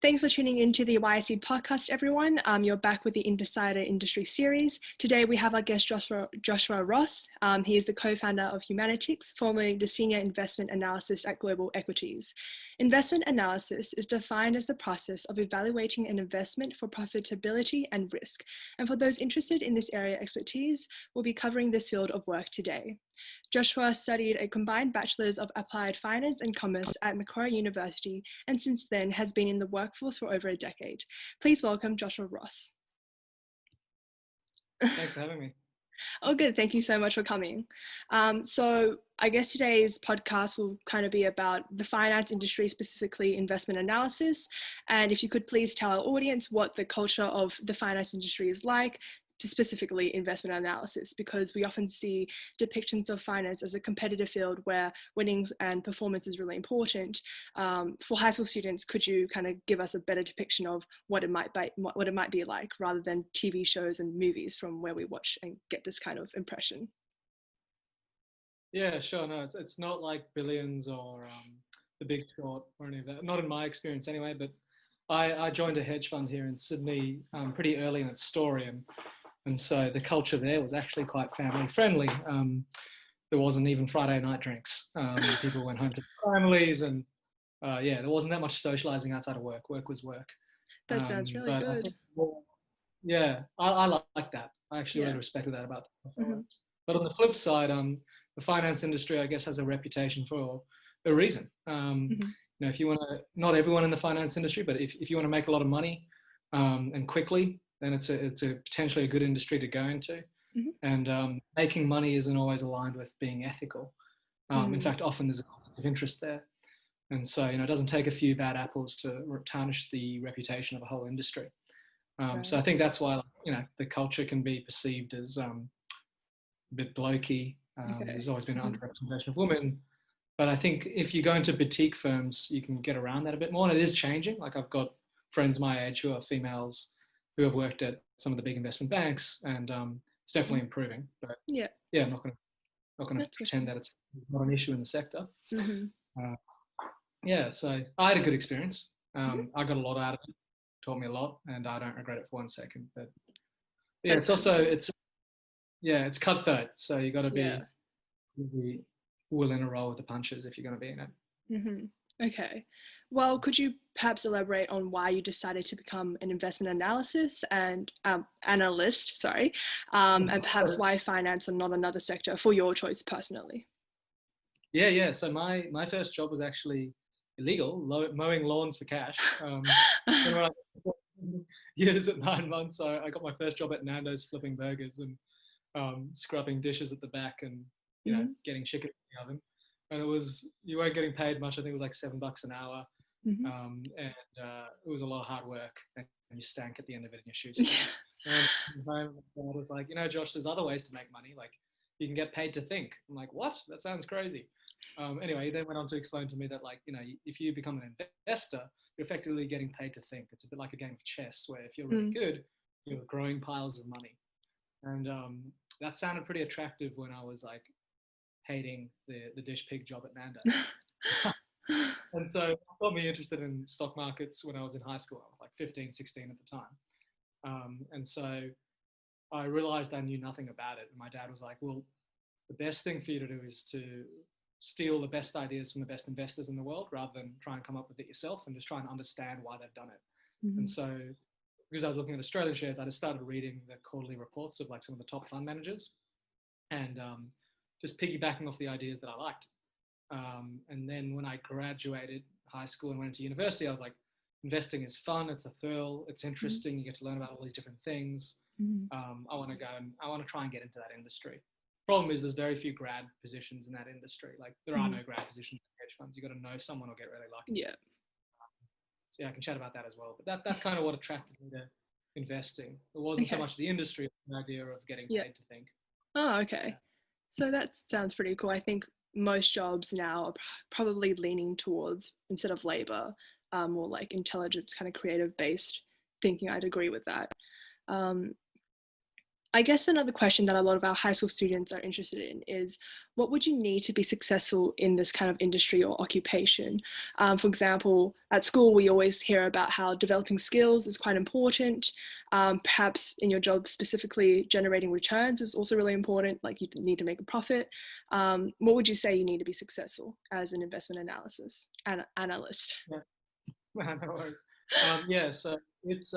Thanks for tuning into the YEC Podcast, everyone. You're back with the Insider Industry Series. Today we have our guest Joshua Ross. He is the co-founder of Humanitix, formerly the Senior Investment Analyst at Global Equities. Investment analysis is defined as the process of evaluating an investment for profitability and risk. And for those interested in this area of expertise, we'll be covering this field of work today. Joshua studied a combined Bachelor's of Applied Finance and Commerce at Macquarie University, and since then has been in the workforce for over a decade. Please welcome Joshua Ross. Thanks for having me. Oh, good. Thank you so much for coming. So I guess today's podcast will kind of be about the finance industry, specifically investment analysis. And if you could please tell our audience what the culture of the finance industry is like, specifically investment analysis, because we often see depictions of finance as a competitive field where winnings and performance is really important. For high school students, could you kind of give us a better depiction of what it might be like, rather than TV shows and movies from where we watch and get this kind of impression? Yeah, sure. No, it's not like Billions or The Big Short or any of that. Not in my experience anyway, but I joined a hedge fund here in Sydney pretty early in its story, and so the culture there was actually quite family friendly. There wasn't even Friday night drinks. People went home to families, and there wasn't that much socializing outside of work. Work was work. That sounds really good. I like that. I actually really respected that about them. Mm-hmm. But on the flip side, the finance industry, I guess, has a reputation for a reason. You know, if you want to, not everyone in the finance industry, but if you want to make a lot of money and quickly, then it's a potentially a good industry to go into. Mm-hmm. And making money isn't always aligned with being ethical. In fact, often there's a conflict of interest there. And so, you know, it doesn't take a few bad apples to tarnish the reputation of a whole industry. Right. So I think that's why, you know, the culture can be perceived as a bit blokey. There's always been an underrepresentation of women. But I think if you go into boutique firms, you can get around that a bit more. And it is changing. Like, I've got friends my age who are females who have worked at some of the big investment banks, and it's definitely improving. But I'm not going to pretend that it's not an issue in the sector. So I had a good experience. I got a lot out of it, taught me a lot, and I don't regret it for 1 second. But yeah, it's cutthroat. So you got to be willing to roll with the punches if you're going to be in it. Okay. Well, could you perhaps elaborate on why you decided to become an investment analyst, and perhaps why finance and not another sector for your choice personally? Yeah. So my first job was actually illegal, mowing lawns for cash. Years at 9 months, I got my first job at Nando's flipping burgers and scrubbing dishes at the back and getting chicken in the oven. And you weren't getting paid much. I think it was like $7 an hour. It was a lot of hard work, and you stank at the end of it in your shoes. And I was like, you know, Josh, there's other ways to make money. Like, you can get paid to think. I'm like, what? That sounds crazy. Anyway, he then went on to explain to me that, like, you know, if you become an investor, you're effectively getting paid to think. It's a bit like a game of chess, where if you're really good, you're growing piles of money. And that sounded pretty attractive when I was like hating the dish pig job at Nando's. And so it got me interested in stock markets when I was in high school. I was like 15, 16 at the time. And so I realized I knew nothing about it. And my dad was like, well, the best thing for you to do is to steal the best ideas from the best investors in the world, rather than try and come up with it yourself, and just try and understand why they've done it. And so, because I was looking at Australian shares, I just started reading the quarterly reports of like some of the top fund managers, and just piggybacking off the ideas that I liked. And then when I graduated high school and went into university, I was like, investing is fun, it's a thrill, it's interesting, you get to learn about all these different things. I want to go and I want to try and get into that industry. Problem is, there's very few grad positions in that industry. Like, there are no grad positions in hedge funds. You got to know someone or get really lucky. Yeah. So yeah, I can chat about that as well. But that's kind of what attracted me to investing. It wasn't so much the industry, the idea of getting paid to think. Oh, okay. So that sounds pretty cool. I think most jobs now are probably leaning towards, instead of labor, more like intelligence, kind of creative based thinking. I'd agree with that. I guess another question that a lot of our high school students are interested in is, what would you need to be successful in this kind of industry or occupation? For example, at school, we always hear about how developing skills is quite important. Perhaps in your job specifically, generating returns is also really important, like you need to make a profit. What would you say you need to be successful as an investment analyst? Yeah. No worries. Yeah, so it's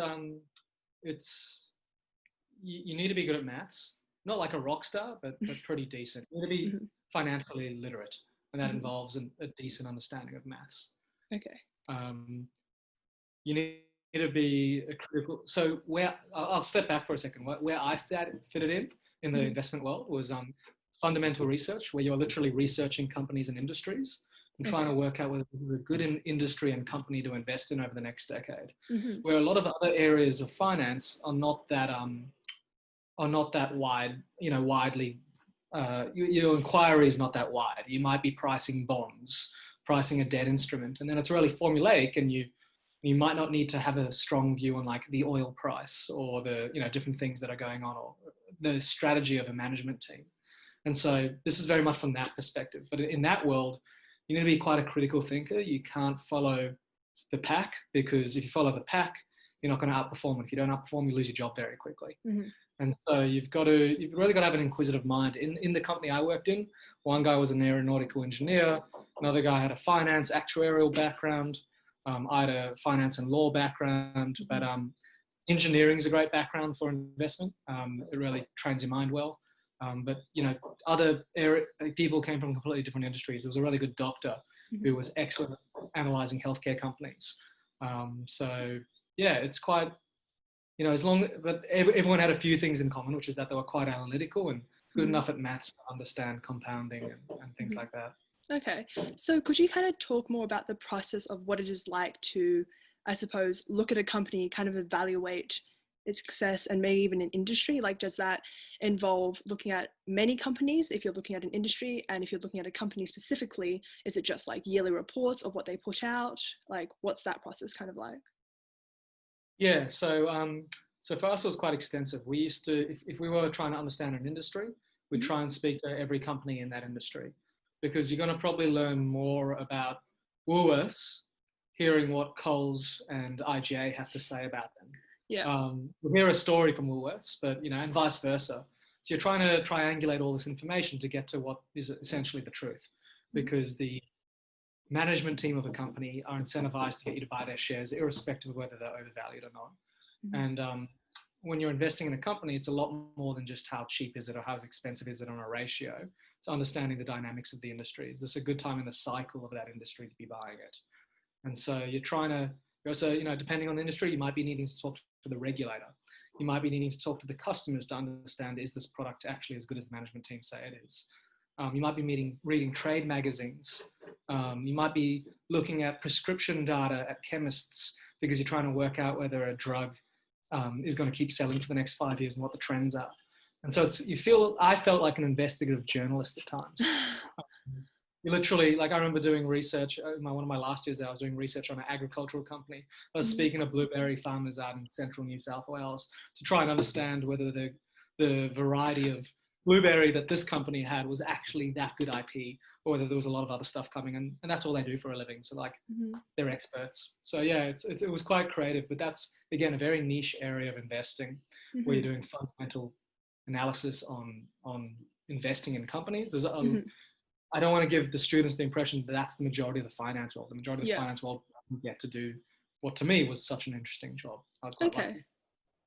you need to be good at maths, not like a rock star, but pretty decent. You need to be Mhm, financially literate, and that mhm. involves a decent understanding of maths. Okay. Um, you need to be a critical. So where I'll step back for a second. Where I fitted in the Mhm. investment world was fundamental research, where you're literally researching companies and industries and trying to Okay. work out whether this is a good industry and company to invest in over the next decade. Mhm. Where a lot of other areas of finance are not that wide, widely, your inquiry is not that wide. You might be pricing bonds, pricing a debt instrument, and then it's really formulaic, and you might not need to have a strong view on like the oil price or the different things that are going on, or the strategy of a management team. And so this is very much from that perspective. But in that world, you need to be quite a critical thinker. You can't follow the pack, because if you follow the pack, you're not going to outperform. If you don't outperform, you lose your job very quickly. Mhm. And so you've really got to have an inquisitive mind. In the company I worked in, one guy was an aeronautical engineer, another guy had a finance actuarial background. I had a finance and law background, but Mhm. engineering is a great background for investment. It really trains your mind well. But other people came from completely different industries. There was a really good doctor Mhm. who was excellent at analyzing healthcare companies. So yeah, it's quite, but everyone had a few things in common, which is that they were quite analytical and good Mhm. enough at maths to understand compounding and things Mhm. like that. Okay, so could you kind of talk more about the process of what it is like to, I suppose, look at a company, kind of evaluate its success and maybe even an industry? Like, does that involve looking at many companies if you're looking at an industry? And if you're looking at a company specifically, is it just like yearly reports of what they put out? Like, what's that process kind of like? Yeah, so for us it was quite extensive. We used to, if we were trying to understand an industry, we'd Mhm. try and speak to every company in that industry, because you're going to probably learn more about Woolworths hearing what Coles and IGA have to say about them. Yeah. We'll hear a story from Woolworths, but and vice versa. So you're trying to triangulate all this information to get to what is essentially the truth, Mhm. because the management team of a company are incentivized to get you to buy their shares, irrespective of whether they're overvalued or not. Mhm. And when you're investing in a company, it's a lot more than just how cheap is it or how expensive is it on a ratio. It's understanding the dynamics of the industry. Is this a good time in the cycle of that industry to be buying it? And so you're also, depending on the industry, you might be needing to talk to the regulator. You might be needing to talk to the customers to understand, is this product actually as good as the management team say it is? You might be reading trade magazines. You might be looking at prescription data at chemists, because you're trying to work out whether a drug is going to keep selling for the next 5 years and what the trends are. And so I felt like an investigative journalist at times. You literally, like, I remember doing research. One of my last years there, I was doing research on an agricultural company. I was Mhm. speaking to blueberry farmers out in central New South Wales to try and understand whether the variety of blueberry that this company had was actually that good IP, or whether there was a lot of other stuff coming. And that's all they do for a living. So like, Mhm. they're experts. So yeah, it was quite creative, but that's again a very niche area of investing, where you're Mhm. doing fundamental analysis on investing in companies. Mhm. I don't want to give the students the impression that that's the majority of the finance world. The majority of the Yeah. finance world doesn't get to do what to me was such an interesting job. I was quite Okay. lucky.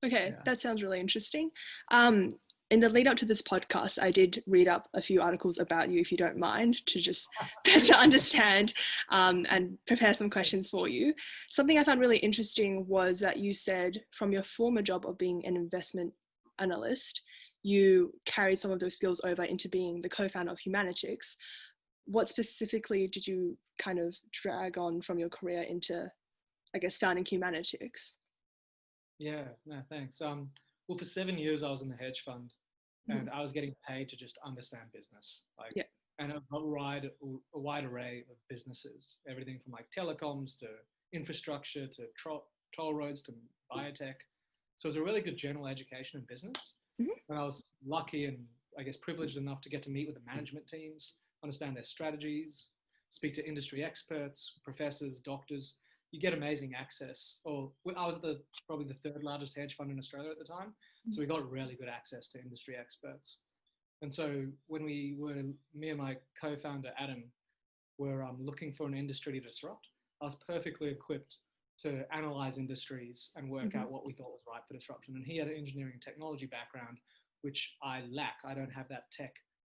Okay, Yeah. that sounds really interesting. Um, in the lead up to this podcast, I did read up a few articles about you, if you don't mind, to just better understand and prepare some questions for you. Something I found really interesting was that you said from your former job of being an investment analyst, you carried some of those skills over into being the co-founder of Humanitix. What specifically did you kind of drag on from your career into, I guess, founding Humanitix? Yeah, no, thanks. Well, for 7 years, I was in the hedge fund, Mhm. and I was getting paid to just understand business, like, Yeah. and a wide array of businesses, everything from like telecoms to infrastructure to toll roads to biotech. So it was a really good general education in business. And I was lucky and I guess privileged enough to get to meet with the management teams, understand their strategies, speak to industry experts, professors, doctors. You get amazing access. Or I was at probably the third largest hedge fund in Australia at the time. So we got really good access to industry experts. And so when me and my co-founder, Adam, were looking for an industry to disrupt, I was perfectly equipped to analyze industries and work out what we thought was right for disruption. And he had an engineering and technology background, which I lack. I don't have that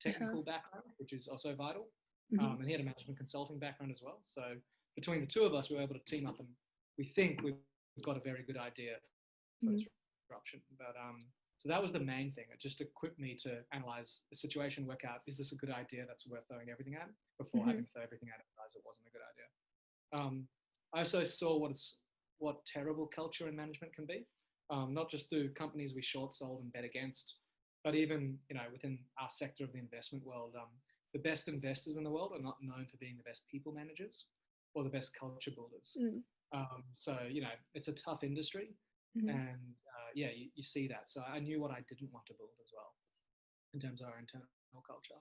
technical background, which is also vital. And he had a management consulting background as well. So between the two of us, we were able to team up, and we think we've got a very good idea for disruption. But so that was the main thing. It just equipped me to analyze the situation, work out, is this a good idea that's worth throwing everything at, before having to throw everything at it, realize it wasn't a good idea. I also saw what terrible culture and management can be, not just through companies we short sold and bet against, but even within our sector of the investment world. The best investors in the world are not known for being the best people managers or the best culture builders. So it's a tough industry, and you see that. So I knew what I didn't want to build as well in terms of our internal culture.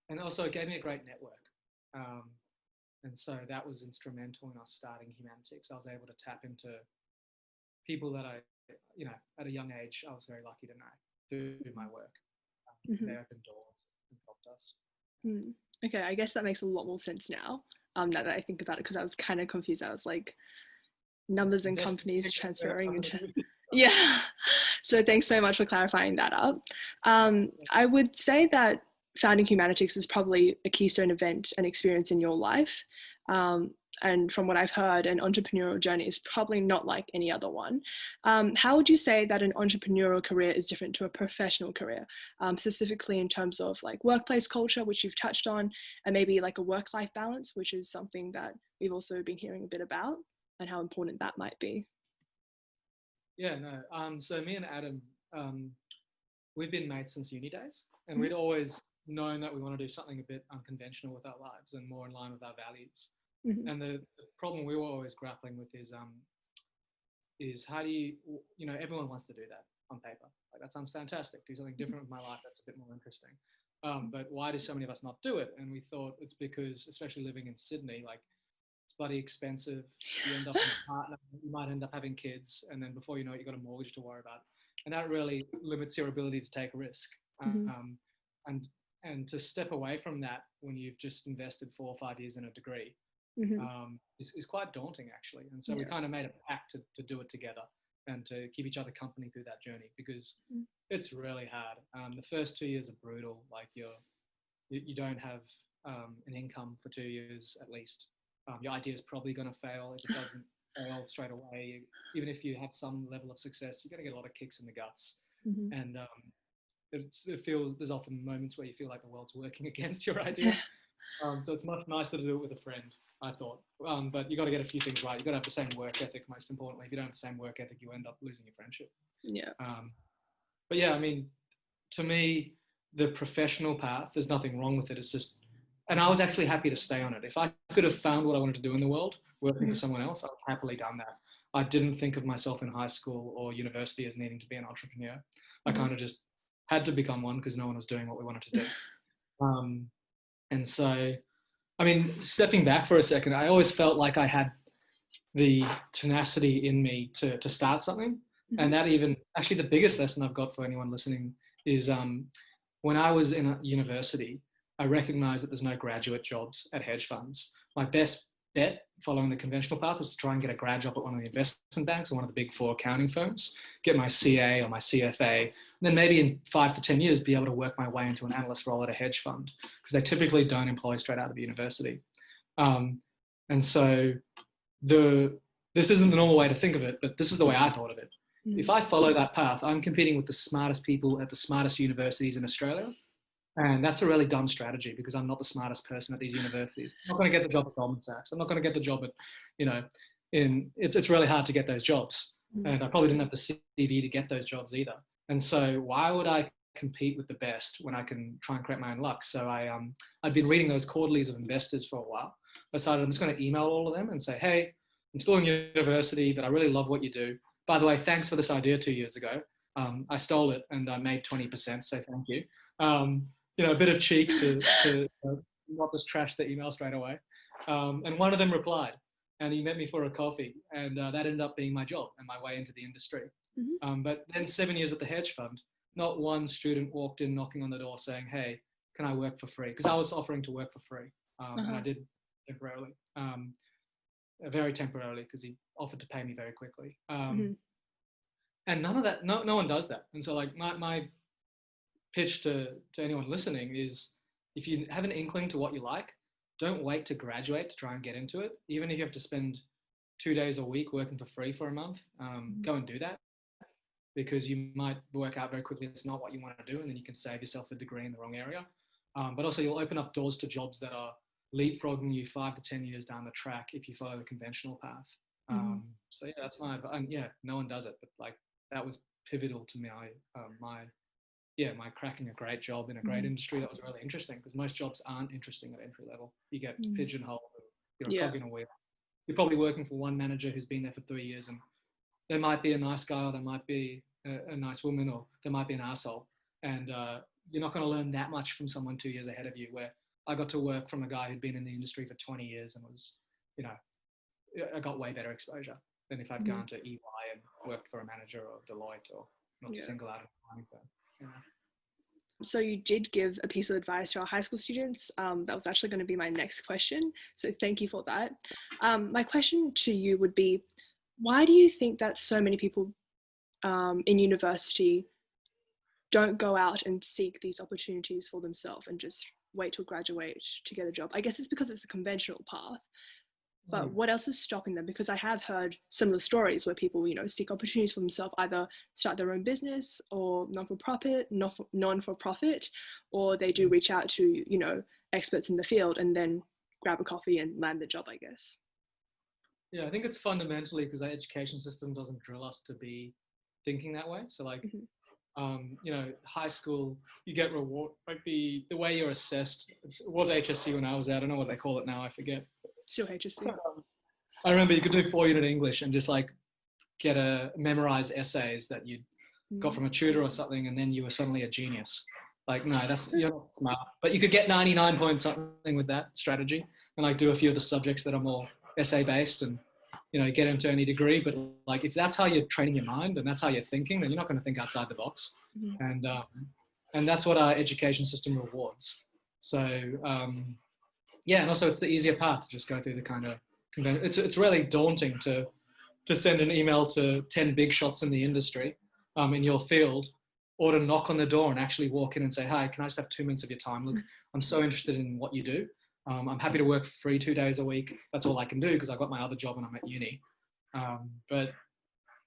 And also it gave me a great network. And so that was instrumental in us starting Humanitix. I was able to tap into people that I, at a young age, I was very lucky to know through my work. They opened doors and helped us. Okay, I guess that makes a lot more sense now. Now that I think about it, because I was kind of confused. I was like, numbers and companies transferring into... Yeah. So thanks so much for clarifying that up. I would say that founding Humanitix is probably a keystone event and experience in your life. And from what I've heard, an entrepreneurial journey is probably not like any other one. How would you say that an entrepreneurial career is different to a professional career, specifically in terms of like workplace culture, which you've touched on, and maybe like a work-life balance, which is something that we've also been hearing a bit about, and how important that might be? So me and Adam, we've been mates since uni days, and we'd always known that we want to do something a bit unconventional with our lives and more in line with our values. And the problem we were always grappling with is how do you everyone wants to do that on paper. Like, that sounds fantastic. Do something different with my life. That's a bit more interesting. But why do so many of us not do it? And we thought it's because, especially living in Sydney, like, it's bloody expensive. You end up in a partner, you might end up having kids, and then before you know it, you've got a mortgage to worry about. And that really limits your ability to take risk. And to step away from that when you've just invested 4 or 5 years in a degree is quite daunting, actually. And so we kind of made a pact to do it together and to keep each other company through that journey, because it's really hard. The first 2 years are brutal. Like, you don't have an income for 2 years at least. Your idea is probably going to fail. If it doesn't fail straight away, even if you have some level of success, you're going to get a lot of kicks in the guts. And it feels, there's often moments where you feel like the world's working against your idea. So it's much nicer to do it with a friend, I thought. But you got to get a few things right. You got to have the same work ethic, most importantly. If you don't have the same work ethic, you end up losing your friendship. But yeah, I mean, to me, the professional path, there's nothing wrong with it. It's just, and I was actually happy to stay on it. If I could have found what I wanted to do in the world, working for someone else, I would have happily done that. I didn't think of myself in high school or university as needing to be an entrepreneur. I kind of just had to become one because no one was doing what we wanted to do. And so, I mean, stepping back for a second, I always felt like I had the tenacity in me to start something. And that even, actually the biggest lesson I've got for anyone listening is when I was in a university, I recognized that there's no graduate jobs at hedge funds. My best bet following the conventional path was to try and get a grad job at one of the investment banks or one of the big 4 accounting firms, get my CA or my CFA, and then maybe in 5 to 10 years, be able to work my way into an analyst role at a hedge fund, because they typically don't employ straight out of the university. And so this isn't the normal way to think of it, but this is the way I thought of it. If I follow that path, I'm competing with the smartest people at the smartest universities in Australia. And that's a really dumb strategy, because I'm not the smartest person at these universities. I'm not going to get the job at Goldman Sachs. I'm not going to get the job at, it's really hard to get those jobs. And I probably didn't have the CV to get those jobs either. And so why would I compete with the best when I can try and create my own luck? So I'd been reading those quarterlies of investors for a while. I decided I'm just going to email all of them and say, hey, I'm still in university, but I really love what you do. by the way, thanks for this idea 2 years ago. I stole it and I made 20%, so thank you. A bit of cheek to not just trash the email straight away. And one of them replied, and he met me for a coffee, and that ended up being my job and my way into the industry. But then 7 years at the hedge fund, not one student walked in knocking on the door saying, hey, can I work for free? Because I was offering to work for free, and I did temporarily, very temporarily, because he offered to pay me very quickly. And none of that, no one does that. And so like my pitch to anyone listening is, if you have an inkling to what you like, don't wait to graduate to try and get into it. Even if you have to spend 2 days a week working for free for a month, go and do that, because you might work out very quickly it's not what you want to do, and then you can save yourself a degree in the wrong area. But also you'll open up doors to jobs that are leapfrogging you 5 to 10 years down the track if you follow the conventional path. So yeah, that's my advice. And yeah, no one does it, but like that was pivotal to me. My cracking a great job in a great industry. That was really interesting, because most jobs aren't interesting at entry level. You get pigeonholed, you're a cog in a wheel. You're probably working for one manager who's been there for 3 years, and there might be a nice guy, or there might be a nice woman, or there might be an asshole. And you're not going to learn that much from someone 2 years ahead of you, where I got to work from a guy who'd been in the industry for 20 years and was, I got way better exposure than if I'd gone to EY and worked for a manager or Deloitte, or not to single out a client firm. So you did give a piece of advice to our high school students. That was actually going to be my next question. So thank you for that. My question to you would be, why do you think that so many people in university don't go out and seek these opportunities for themselves and just wait till graduate to get a job? I guess it's because it's the conventional path. But what else is stopping them? Because I have heard similar stories where people, seek opportunities for themselves, either start their own business or non-for-profit, or they do reach out to, experts in the field and then grab a coffee and land the job, I guess. Yeah, I think it's fundamentally because our education system doesn't drill us to be thinking that way. So like, high school, you get reward, like the way you're assessed. It was HSC when I was there. I don't know what they call it now. I forget. Still HSC. I remember you could do 4-unit English and just like memorize essays that you got from a tutor or something, and then you were suddenly a genius. Like, no, you're not smart. But you could get 99 point something with that strategy, and like do a few of the subjects that are more essay based, and get into any degree. But like, if that's how you're training your mind and that's how you're thinking, then you're not going to think outside the box. And that's what our education system rewards. So and also it's the easier path to just go through the kind of convention. It's really daunting to send an email to 10 big shots in the industry in your field, or to knock on the door and actually walk in and say, hi, can I just have 2 minutes of your time? Look, I'm so interested in what you do. I'm happy to work for free 2 days a week. That's all I can do because I've got my other job and I'm at uni. But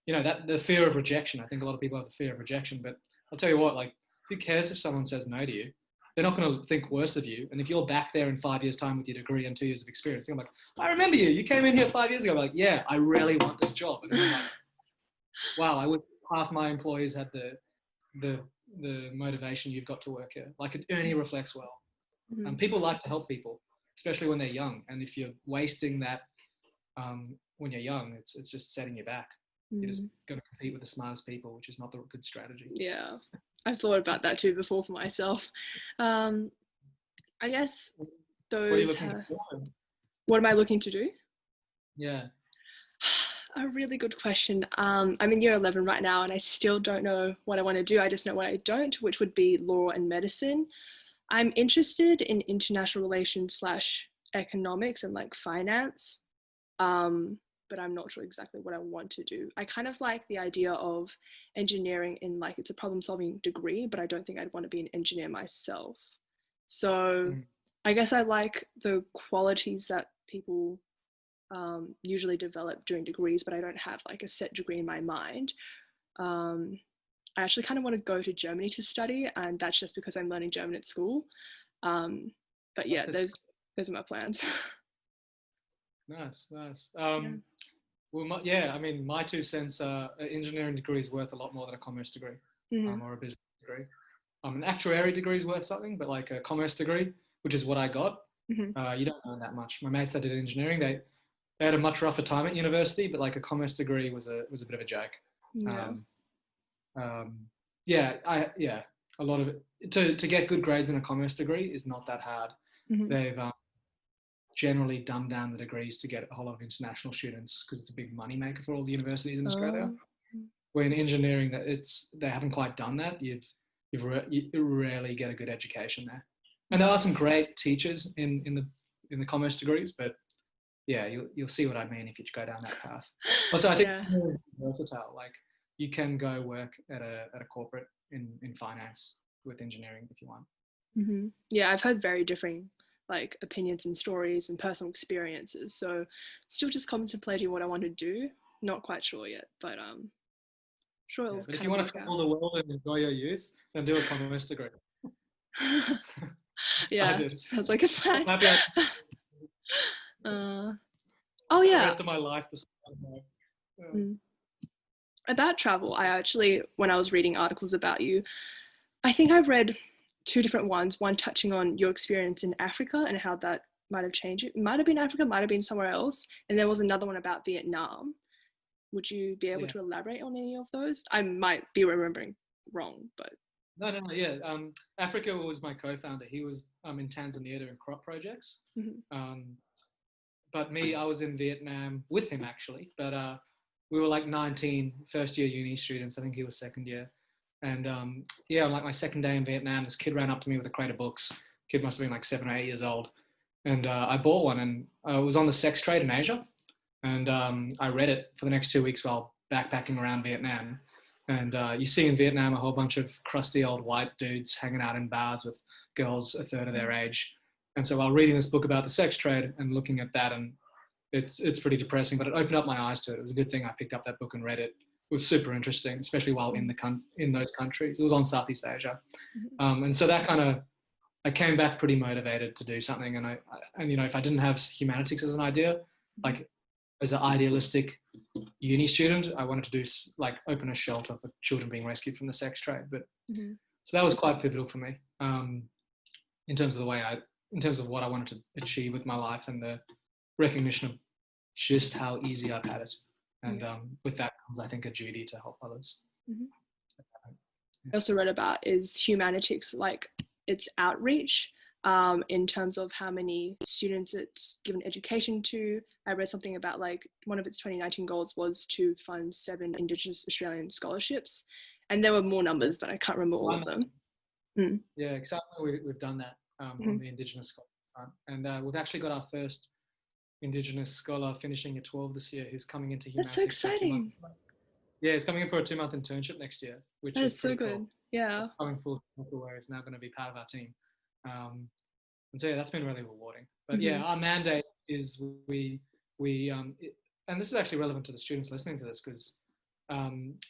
that the fear of rejection, I think a lot of people have the fear of rejection, but I'll tell you what, like, who cares if someone says no to you? They're not going to think worse of you. And if you're back there in 5 years' time with your degree and 2 years of experience, I'm like, I remember you. You came in here 5 years ago. I'm like, yeah, I really want this job. And then I'm like, wow, half my employees had the motivation you've got to work here. Like, it only reflects well. People like to help people, especially when they're young. And if you're wasting that when you're young, it's just setting you back. You're just going to compete with the smartest people, which is not the good strategy. Yeah. I've thought about that too before for myself. I guess those. What are you looking to do? What am I looking to do? Yeah. A really good question. I'm in year 11 right now, and I still don't know what I want to do. I just know what I don't, which would be law and medicine. I'm interested in international relations / economics and like finance. But I'm not sure exactly what I want to do. I kind of like the idea of engineering in like, it's a problem solving degree, but I don't think I'd want to be an engineer myself. So I guess I like the qualities that people usually develop during degrees, but I don't have like a set degree in my mind. I actually kind of want to go to Germany to study, and that's just because I'm learning German at school. But yeah, those are my plans. Nice. Well, my 2 cents, an engineering degree is worth a lot more than a commerce degree or a business degree. An actuary degree is worth something, but like a commerce degree, which is what I got, you don't earn that much. My mates that did engineering, they had a much rougher time at university, but like a commerce degree was a bit of a joke. Yeah. A lot of it to get good grades in a commerce degree is not that hard. They've generally dumbed down the degrees to get a whole lot of international students because it's a big money maker for all the universities in Australia. Where in engineering, they haven't quite done that. You rarely get a good education there, and there are some great teachers in the commerce degrees, but yeah, you'll see what I mean if you go down that path. Also, I think it's versatile. Like you can go work at a corporate in finance with engineering if you want. Yeah, I've heard very differing like opinions and stories and personal experiences. So still just contemplating what I want to do. Not quite sure yet, but sure it'll but if you want to travel the world and enjoy your youth, then do a commerce degree. Yeah, I did. sounds like a plan. The rest of my life. About travel, I actually, when I was reading articles about you, I think I read two different ones, one touching on your experience in Africa and how that might have changed it. It might have been Africa, might have been somewhere else. And there was another one about Vietnam. Would you be able to elaborate on any of those? I might be remembering wrong, but. No, yeah. Africa was my co-founder. He was in Tanzania doing crop projects. But I was in Vietnam with him actually. But we were like 19 first year uni students. I think he was second year. And on like my second day in Vietnam, this kid ran up to me with a crate of books. Kid must have been like 7 or 8 years old. And I bought one, and it was on the sex trade in Asia. And I read it for the next 2 weeks while backpacking around Vietnam. And you see in Vietnam a whole bunch of crusty old white dudes hanging out in bars with girls a third of their age. And so while reading this book about the sex trade and looking at that, and it's pretty depressing, but it opened up my eyes to it. It was a good thing I picked up that book and read it. It was super interesting, especially while in those countries. It was on Southeast Asia. And so that kind of, I came back pretty motivated to do something. And if I didn't have Humanitix as an idea, like as an idealistic uni student, I wanted to do like open a shelter for children being rescued from the sex trade. But so that was quite pivotal for me in terms of what I wanted to achieve with my life and the recognition of just how easy I've had it. And with that comes, I think, a duty to help others. I also read about is Humanitix, like its outreach in terms of how many students it's given education to. I read something about like one of its 2019 goals was to fund 7 Indigenous Australian scholarships. And there were more numbers, but I can't remember all of them. Yeah, exactly. We've done that on the Indigenous scholarship front. And we've actually got our first Indigenous scholar finishing at 12 this year who's coming into Humanitix. That's so exciting. Yeah, he's coming in for a 2-month internship next year, which is so good. Cool. Yeah. Coming full circle where he's now going to be part of our team. And so yeah, that's been really rewarding. But yeah, our mandate is we and this is actually relevant to the students listening to this because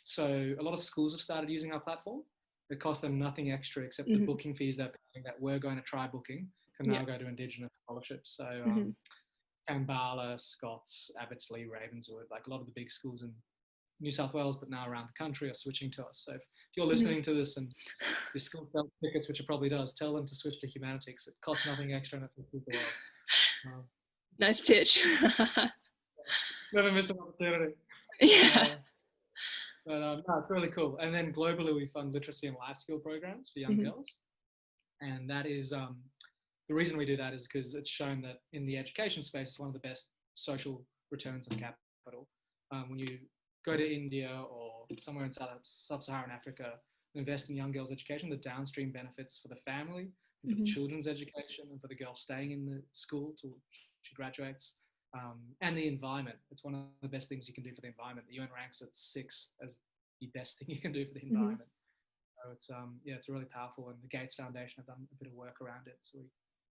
so a lot of schools have started using our platform. It costs them nothing extra except the booking fees they're paying that we're going to try booking can now go to Indigenous scholarships. So Kambala, Scots, Abbotsleigh, Ravenswood, like a lot of the big schools in New South Wales, but now around the country are switching to us. So if you're listening to this and your school sells tickets, which it probably does, tell them to switch to Humanitix. It costs nothing extra and it fixes the world. Nice pitch. Never miss an opportunity. Yeah. No, it's really cool. And then globally, we fund literacy and life skill programs for young girls. And that is, the reason we do that is because it's shown that in the education space, it's one of the best social returns on capital. When you go to India or somewhere in sub-Saharan Africa, invest in young girls' education, the downstream benefits for the family, for the children's education, and for the girl staying in the school till she graduates, and the environment. It's one of the best things you can do for the environment. The UN ranks it 6 as the best thing you can do for the environment. So it's it's really powerful, and the Gates Foundation have done a bit of work around it, so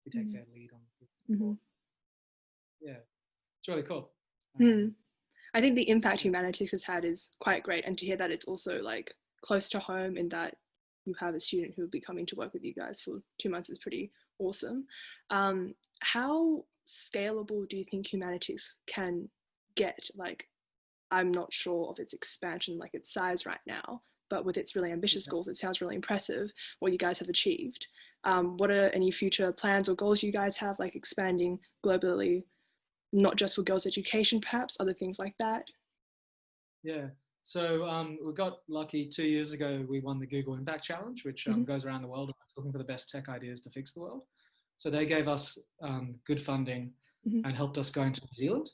we take their lead on. Yeah, it's really cool. I think the impact Humanitix has had is quite great, and to hear that it's also like close to home in that you have a student who will be coming to work with you guys for 2 months is pretty awesome. How scalable do you think Humanitix can get? Like, I'm not sure of its expansion, like its size right now, but with its really ambitious goals, it sounds really impressive what you guys have achieved. What are any future plans or goals you guys have, like expanding globally, not just for girls' education, perhaps other things like that? Yeah. We got lucky 2 years ago. We won the Google Impact Challenge, which goes around the world and it's looking for the best tech ideas to fix the world. So they gave us good funding and helped us go into New Zealand.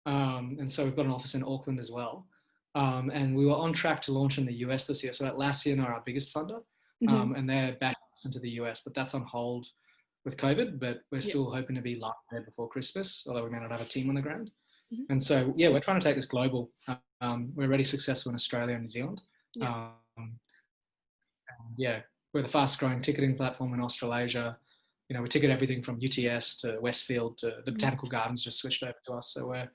And so we've got an office in Auckland as well. And we were on track to launch in the US this year. So Atlassian are our biggest funder, and they're back into the US, but that's on hold with COVID. But we're still hoping to be live there before Christmas, although we may not have a team on the ground. And so, we're trying to take this global. We're already successful in Australia and New Zealand. We're the fast growing ticketing platform in Australasia. We ticket everything from UTS to Westfield to the Botanical Gardens just switched over to us. So we're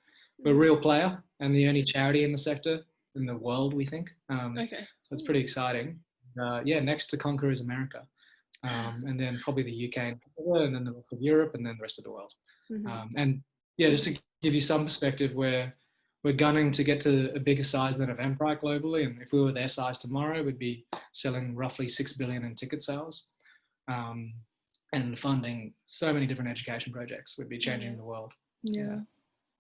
a real player and the only charity in the sector in the world, we think. So it's pretty exciting. Next to conquer is America. And then probably the UK and then the rest of Europe and then the rest of the world. Just to give you some perspective, we're gunning to get to a bigger size than Eventbrite globally. And if we were their size tomorrow, we'd be selling roughly 6 billion in ticket sales. And funding so many different education projects. Would be changing the world. Yeah.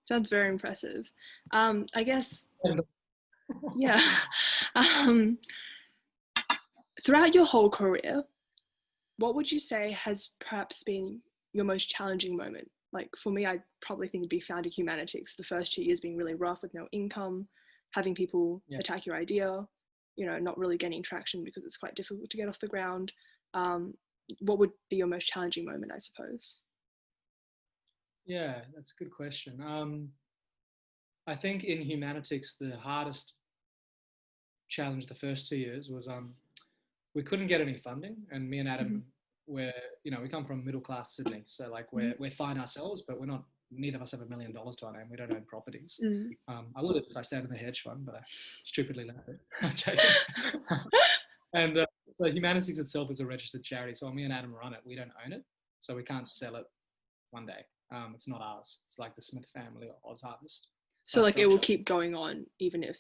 Sounds very impressive. I guess, throughout your whole career, what would you say has perhaps been your most challenging moment? Like for me, I probably think it'd be founding Humanitix, the first 2 years being really rough with no income, having people attack your idea, not really gaining traction because it's quite difficult to get off the ground. What would be your most challenging moment, I suppose? Yeah, that's a good question. I think in Humanitix, the hardest challenge the first 2 years was we couldn't get any funding. And me and Adam, we come from middle class Sydney. So like we're fine ourselves, but neither of us have $1 million to our name. We don't own properties. I would if I stayed in the hedge fund, but I stupidly left it. I'm joking. And so Humanitix itself is a registered charity. So when me and Adam run it, we don't own it. So we can't sell it one day. It's not ours. It's like the Smith family or Oz Harvest. So like structure. It will keep going on even if.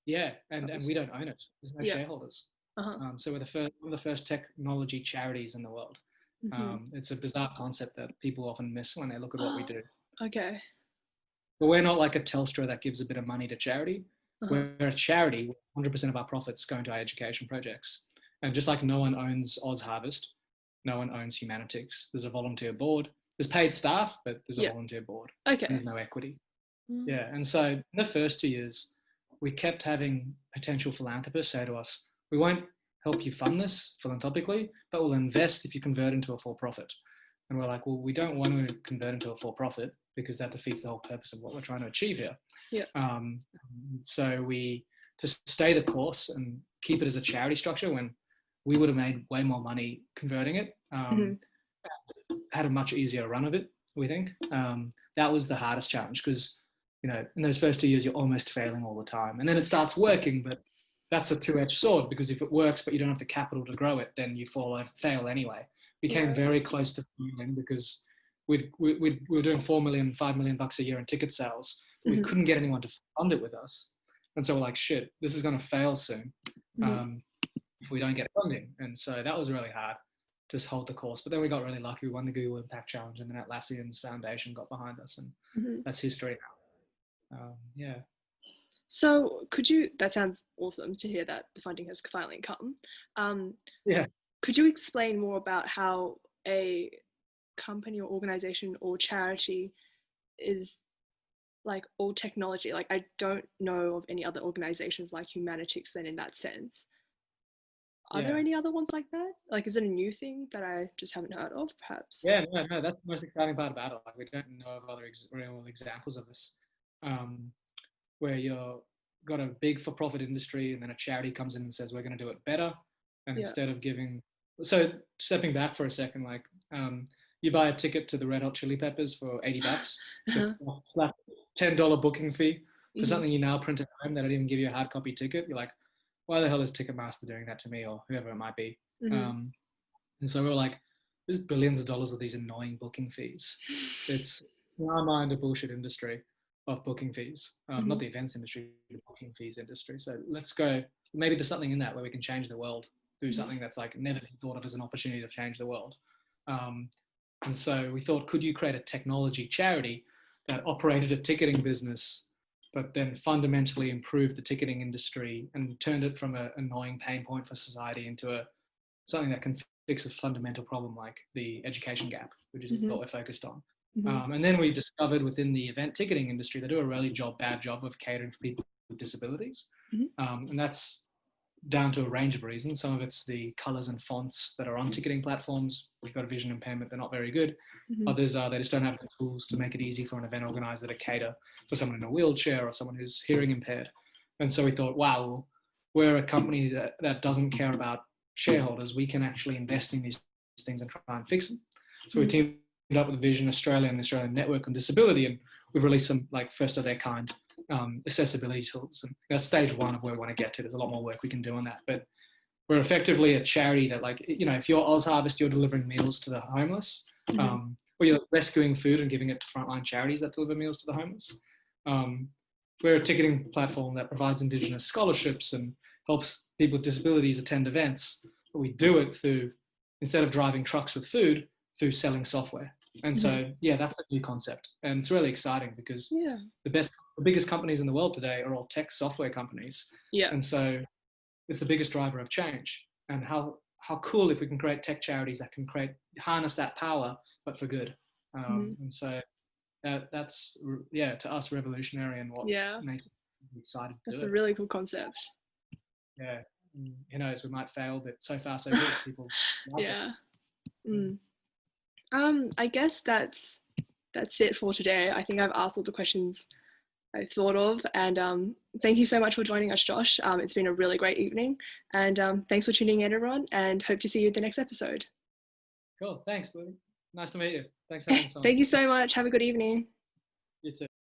Yeah, and we don't own it. There's no shareholders. So we're one of the first technology charities in the world. It's a bizarre concept that people often miss when they look at what we do. Okay. But we're not like a Telstra that gives a bit of money to charity. We're a charity. 100% of our profits go into our education projects. And just like no one owns Oz Harvest, no one owns Humanitix. There's a volunteer board. There's paid staff, but there's a volunteer board. Okay. There's no equity. Yeah. And so in the first 2 years, we kept having potential philanthropists say to us, we won't help you fund this philanthropically, but we'll invest if you convert into a for-profit. And we're like, well, we don't want to convert into a for-profit because that defeats the whole purpose of what we're trying to achieve here. So to stay the course and keep it as a charity structure when we would have made way more money converting it, had a much easier run of it, we think. That was the hardest challenge because, in those first 2 years, you're almost failing all the time. And then it starts working, but that's a two-edged sword because if it works, but you don't have the capital to grow it, then you fail anyway. We came very close to failing because we were doing $4 million, $5 million a year in ticket sales. We couldn't get anyone to fund it with us. And so we're like, shit, this is going to fail soon if we don't get funding. And so that was really hard to hold the course. But then we got really lucky. We won the Google Impact Challenge and then Atlassian's foundation got behind us and that's history now. So that sounds awesome to hear that the funding has finally come. Could you explain more about how a company or organization or charity is like all technology? Like I don't know of any other organizations like Humanitix then in that sense. Are there any other ones like that? Like, is it a new thing that I just haven't heard of, perhaps? Yeah, no, that's the most exciting part about it. Like, we don't know of other real examples of this, where you've got a big for-profit industry and then a charity comes in and says, we're going to do it better. And instead of so stepping back for a second, like, you buy a ticket to the Red Hot Chili Peppers for $80, slap $10 booking fee for something you now print at home. They don't even give you a hard copy ticket. You're like, why the hell is Ticketmaster doing that to me or whoever it might be? And so we were like, there's billions of dollars of these annoying booking fees. It's, in our mind, a bullshit industry of booking fees, not the events industry, the booking fees industry. So let's go, maybe there's something in that where we can change the world, do something that's like never been thought of as an opportunity to change the world. And so we thought, could you create a technology charity that operated a ticketing business, but then fundamentally improved the ticketing industry and turned it from an annoying pain point for society into something that can fix a fundamental problem like the education gap, which is what we're focused on. And then we discovered within the event ticketing industry, they do a really bad job of catering for people with disabilities. And that's down to a range of reasons. Some of it's the colors and fonts that are on ticketing platforms. If you've got a vision impairment, they're not very good. Others are, they just don't have the tools to make it easy for an event organizer to cater for someone in a wheelchair or someone who's hearing impaired. And so we thought, wow, we're a company that doesn't care about shareholders. We can actually invest in these things and try and fix them. So we teamed up with Vision Australia and the Australian Network on Disability, and we've released some like first of their kind accessibility tools. And that's stage one of where we want to get to. There's a lot more work we can do on that, but we're effectively a charity that, like, you know, if you're Oz Harvest, you're delivering meals to the homeless, or you're rescuing food and giving it to frontline charities that deliver meals to the homeless. We're a ticketing platform that provides Indigenous scholarships and helps people with disabilities attend events, but we do it through, instead of driving trucks with food, through selling software. And so, yeah, that's a new concept. And it's really exciting because the biggest companies in the world today are all tech software companies. And so it's the biggest driver of change. And how cool if we can create tech charities that can harness that power, but for good. And so that's, to us, revolutionary, and what makes us excited to do it. That's a really cool concept. Yeah. Who knows, we might fail, but so far so good. People love it. I guess that's it for today. I think I've asked all the questions I thought of, and thank you so much for joining us, Josh. It's been a really great evening, and thanks for tuning in, everyone, and hope to see you at the next episode. Cool, thanks, Lily. Nice to meet you. Thanks for having us on. Thank you so much. Have a good evening.